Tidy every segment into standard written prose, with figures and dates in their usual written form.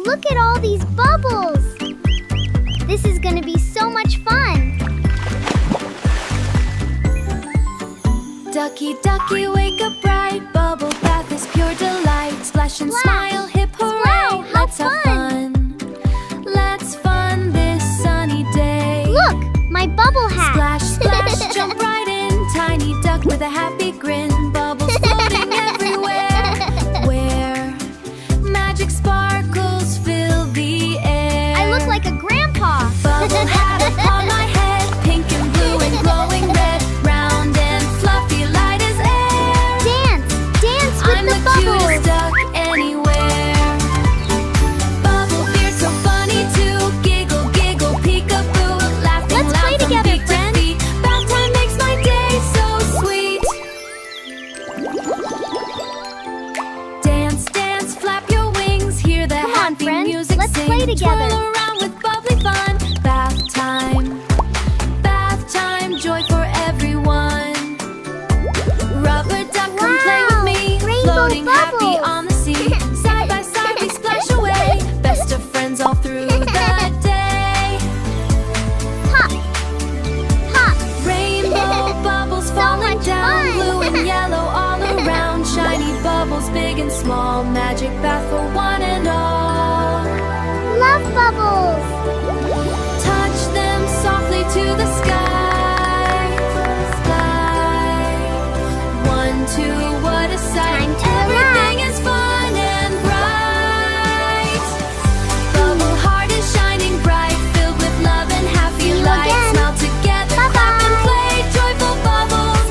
Look at all these bubbles! This is gonna be so much fun! Ducky, ducky, wake up bright. Bubble bath is pure delight. Splash and smile, hip hooray. Wow, Let's have fun. Let's fun this sunny day. Look, my bubble hat! Splash, splash, jump right in. Tiny duck with a happy grin. Bubbles floating everywhere. Where magic sparkles fill the air. I look like a grandpa! Bubble hat upon my head. Pink and blue and glowing red. Round and fluffy, light as air. Dance! Dance with I'm the the bubbles! cutest duck anywhere. Bubble beard so funny too. Giggle, giggle, peekaboo. Laughing Let's loud play from together, beak to friends. feet. Bath time makes my day so sweet. Dance, dance, flap your wings. Hear the Come on, happy friends. music Let's sing. play together. Twirl around with bubbly fun. Bath time. Bath time, joy for everyone. Rubber duck, come play with Wow, me. rainbow Floating happy bubbles. on the sea. Side by side we splash away. Best of friends all through the day. Pop! Pop! Rainbow bubbles falling much down. fun. Blue and yellow all around. Shiny bubbles big and small. Magic bath for one and all. Love bubbles! Touch them softly to the sky. Sky. 1, 2, what a sight. Time to Everything is fun and bright. Bubble heart is shining bright. Filled with love and happy See you light. again. Smile together, clap and play. Joyful bubbles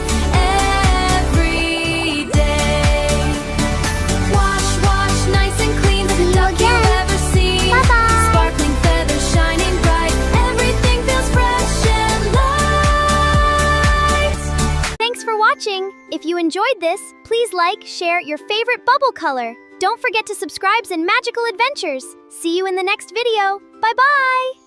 every day. Wash, wash, nice and clean. The See you duck again. you've ever seen. Bye-bye. Sparkling feathers shining bright. Everything feels fresh and light. Thanks for watching! If you enjoyed this, please like, share your favorite bubble color. Don't forget to subscribe and magical adventures. See you in the next video. Bye-bye!